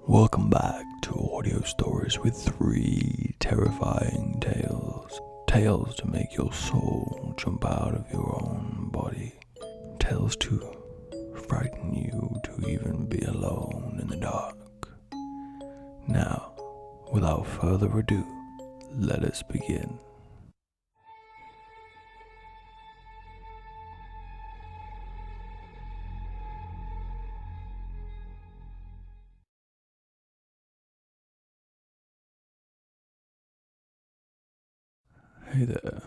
Welcome back to Audio Stories with 3 terrifying tales. Tales to make your soul jump out of your own body. Tales to frighten you to even be alone in the dark. Now, without further ado, let us begin. Hey there,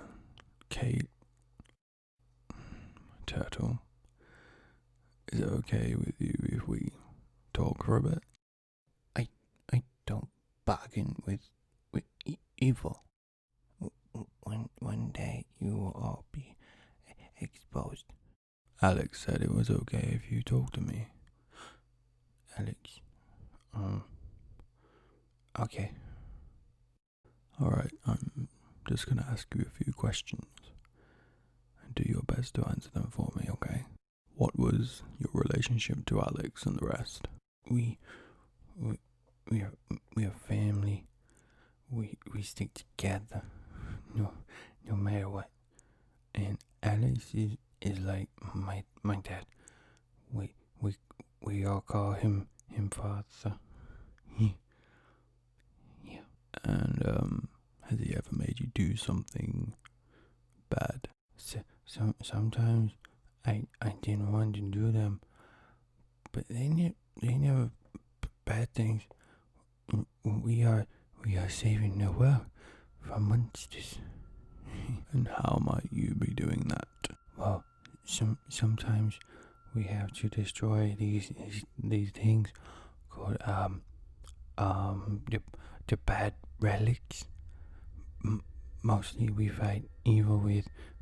Kate. Turtle. Is it okay with you if we talk for a bit? I don't bargain with evil. One day you will all be exposed. Alex said it was okay if you talk to me. Alex. Okay. Alright, I'm just gonna ask you a few questions. And do your best to answer them for me, okay? What was your relationship to Alex and the rest? We are family. We stick together. No matter what. And Alex is like my dad. We all call him father. Yeah. And has he ever made you do something bad? Sometimes I didn't want to do them, but they never bad things. We are saving the world from monsters. And how might you be doing that? Well, sometimes we have to destroy these things called the bad relics. Mostly we fight evil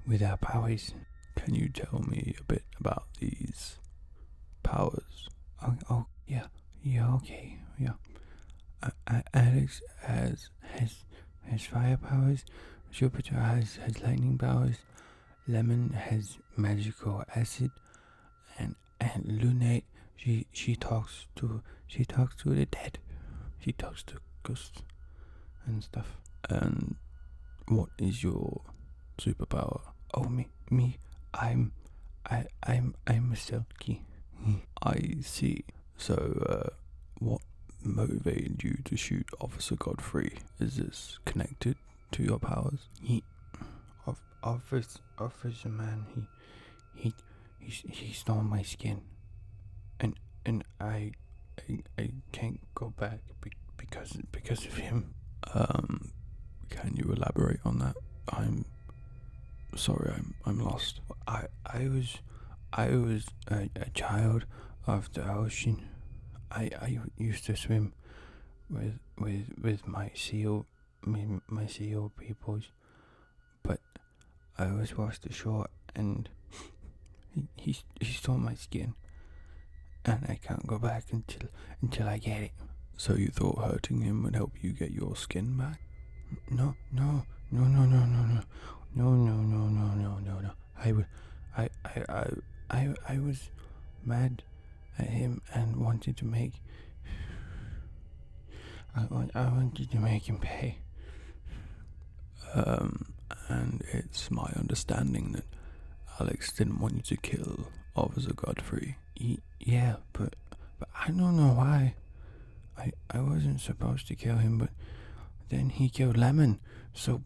with our powers. Can you tell me a bit about these powers? Oh yeah, okay, yeah. Alex has fire powers. Jupiter has lightning powers. Lemon has magical acid, and Lunate she talks to the dead. She talks to ghosts and stuff. And what is your superpower? Oh me, I'm a silky. I see. So, what motivated you to shoot Officer Godfrey? Is this connected to your powers? Officer man, he stole my skin, and I can't go back because of him. Can you elaborate on that? I'm sorry, I'm lost. I was a child of the ocean. I used to swim with my seal peoples, but I was washed ashore and he stole my skin, and I can't go back until I get it. So you thought hurting him would help you get your skin back? No. I was mad at him and wanted to make. I wanted to make him pay. And it's my understanding that Alex didn't want you to kill Officer Godfrey. Yeah, but I don't know why. I wasn't supposed to kill him, but then he killed Lemon. So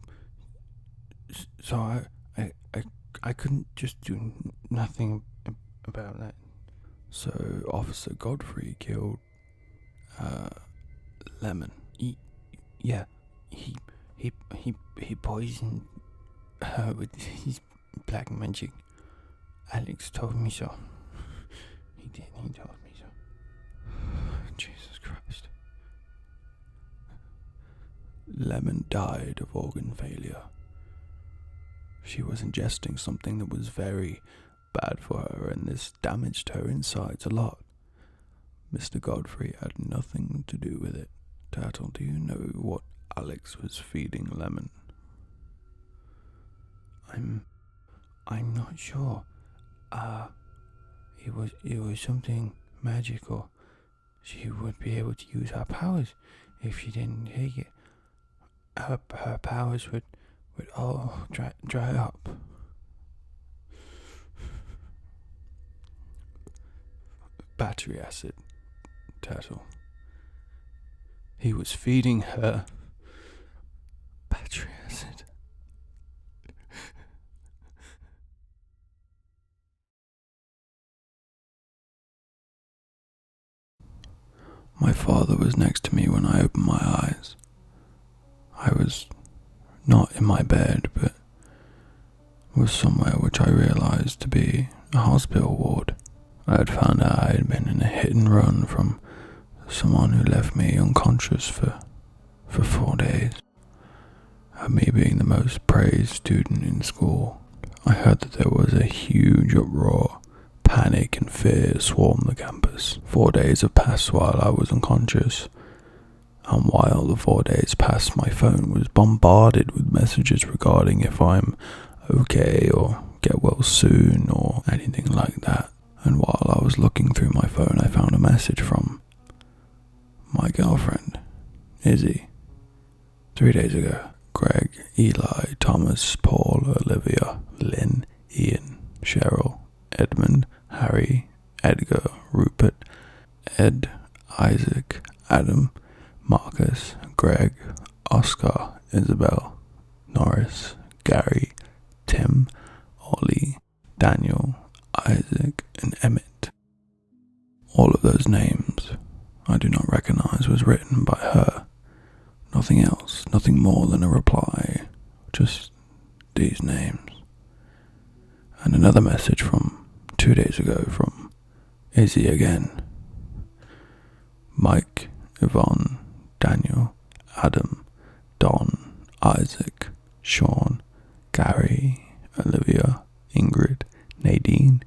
I couldn't just do nothing about that. So Officer Godfrey killed Lemon. Yeah, he poisoned her with his black magic. Alex told me so. He did. He told me so. Jesus Christ. Lemon died of organ failure. She was ingesting something that was very bad for her, and this damaged her insides a lot. Mr. Godfrey had nothing to do with it. Turtle, do you know what Alex was feeding Lemon? I'm not sure. It was something magical. she would be able to use her powers if she didn't take it. Her powers would all dry up. Battery acid, Turtle. He was feeding her battery acid. My father was next to me when I opened my eyes. I was not in my bed, but was somewhere which I realized to be a hospital ward. I had found out I had been in a hit and run from someone who left me unconscious for 4 days. And me being the most praised student in school, I heard that there was a huge uproar. Panic and fear swarmed the campus. 4 days have passed while I was unconscious, and while the 4 days passed, my phone was bombarded with messages regarding if I'm okay or get well soon or anything like that. And while I was looking through my phone, I found a message from my girlfriend, Izzy. 3 days ago. Greg, Eli, Thomas, Paul, Olivia, Lynn, Ian, Cheryl, Edmund, Harry, Edgar, Rupert, Ed, Isaac, Adam, Marcus, Greg, Oscar, Isabel, Norris, Gary, Tim, Ollie, Daniel, Isaac, and Emmett. All of those names I do not recognize was written by her. Nothing else, nothing more than a reply, just these names. And another message from 2 days ago from Izzy again. Mike, Yvonne, Daniel, Adam, Don, Isaac, Sean, Gary, Olivia, Ingrid, Nadine,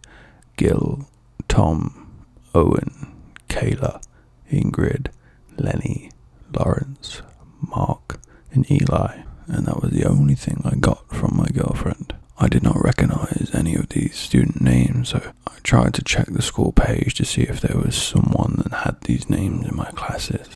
Gil, Tom, Owen, Kayla, Ingrid, Lenny, Lawrence, Mark, and Eli, and that was the only thing I got from my girlfriend. I did not recognize any of these student names, so I tried to check the school page to see if there was someone that had these names in my classes.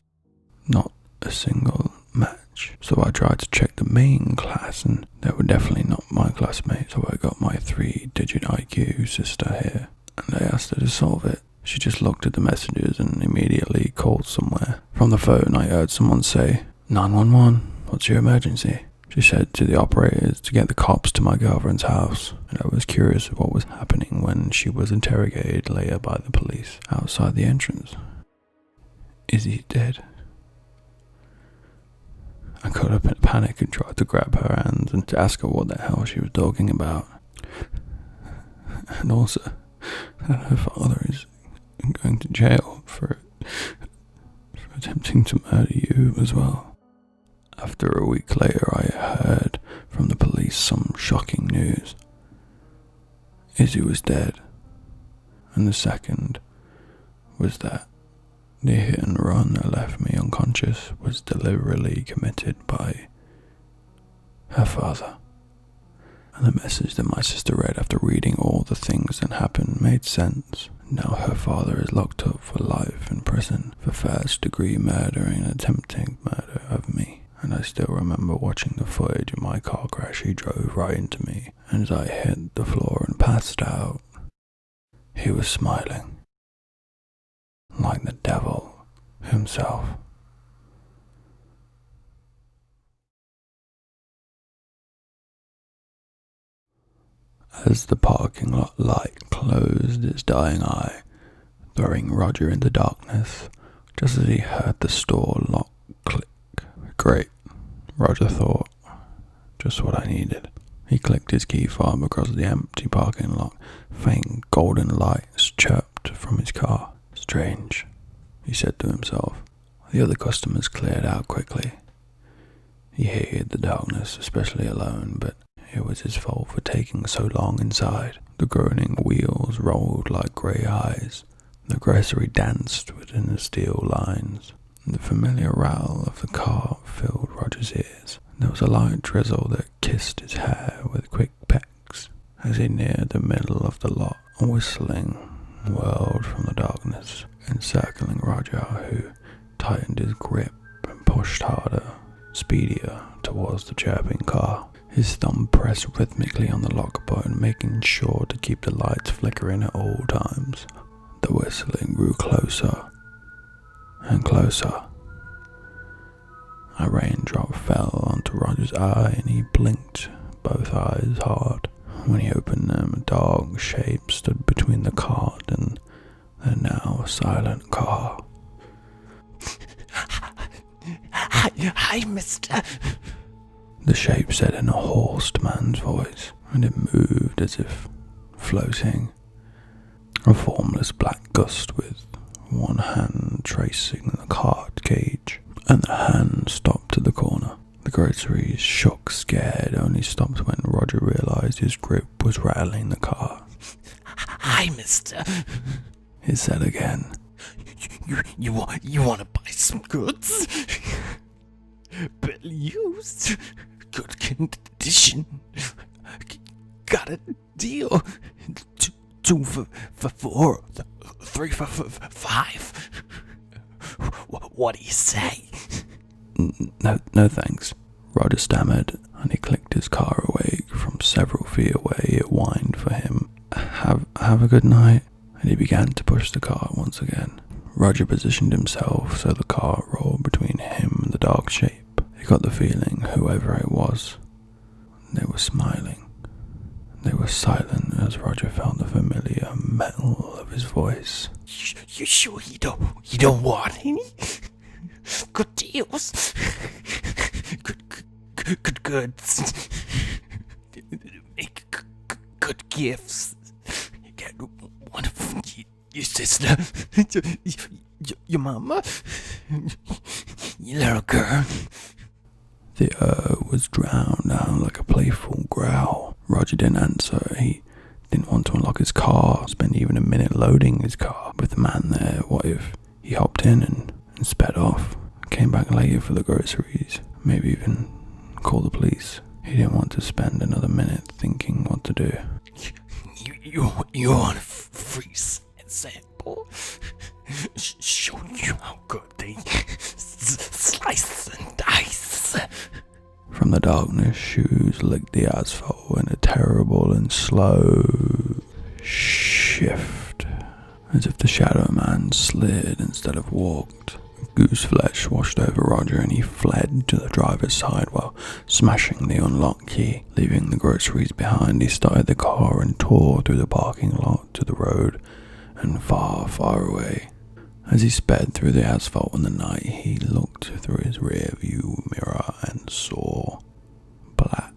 Not a single match. So I tried to check the main class, and they were definitely not my classmates, so I got my 3-digit IQ sister here, and I asked her to solve it. She just looked at the messages and immediately called somewhere. From the phone, I heard someone say, 911, what's your emergency? She said to the operators to get the cops to my girlfriend's house, and I was curious of what was happening when she was interrogated later by the police outside the entrance. Izzy's dead. I got up in a panic and tried to grab her hands and to ask her what the hell she was talking about. And also, that her father is going to jail for attempting to murder you as well. After a week later, I heard from the police some shocking news. Izzy was dead, and the second was that the hit and run that left me unconscious was deliberately committed by her father. And the message that my sister read after reading all the things that happened made sense. Now her father is locked up for life in prison for first-degree murder and attempting murder of me. And I still remember watching the footage of my car crash. He drove right into me, and as I hit the floor and passed out, he was smiling, like the devil himself. As the parking lot light closed its dying eye, throwing Roger into darkness, just as he heard the store lock click. Great, Roger thought. Just what I needed. He clicked his key fob across the empty parking lot. Faint golden lights chirped from his car. Strange, he said to himself. The other customers cleared out quickly. He hated the darkness, especially alone, but it was his fault for taking so long inside. The groaning wheels rolled like grey eyes. The grocery danced within the steel lines. The familiar rattle of the car filled Roger's ears. There was a light drizzle that kissed his hair with quick pecks as he neared the middle of the lot. A whistling whirled from the darkness, and encircling Roger, who tightened his grip and pushed harder, speedier, towards the chirping car. His thumb pressed rhythmically on the lock button, making sure to keep the lights flickering at all times. The whistling grew closer and closer. A raindrop fell onto Roger's eye and he blinked both eyes hard. When he opened them, a dark shape stood between the cart and the now silent car. Hi, mister. The shape said in a hoarse man's voice, and it moved as if floating. A formless black gust with one hand tracing the cart cage, and the hand stopped at the corner. The groceries, shook, scared, only stopped when Roger realized his grip was rattling the car. Hi, mister. It said again. You want to buy some goods? Barely used. Good condition. Got a deal. 2 for 4. 3 for 5. What do you say? No thanks, Roger stammered, and he clicked his car away. From several feet away, it whined for him. Have a good night. And he began to push the car once again. Roger positioned himself so the car rolled between him and the dark shape. He got the feeling, whoever it was, they were smiling. They were silent as Roger felt the familiar metal of his voice. You sure you don't want any? Good deals. Good goods. Make good gifts. You get one from your sister, your mama, your little girl. The was drowned out like a playful growl. Roger didn't answer. He didn't want to unlock his car, spend even a minute loading his car with the man there. What if he hopped in and sped off, came back later for the groceries, maybe even call the police? He didn't want to spend another minute thinking what to do. You want a free sample? Show you how good they slice and dice. From the darkness, shoes licked the asphalt in a terrible and slow shift, as if the Shadow Man slid instead of walked. Goose flesh washed over Roger and he fled to the driver's side while smashing the unlock key. Leaving the groceries behind, he started the car and tore through the parking lot to the road and far, far away. As he sped through the asphalt in the night, he looked through his rear view mirror and saw black.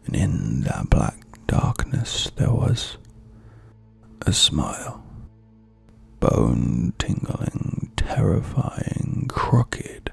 And in that black darkness there was a smile. Bone-tingling, terrifying, crooked,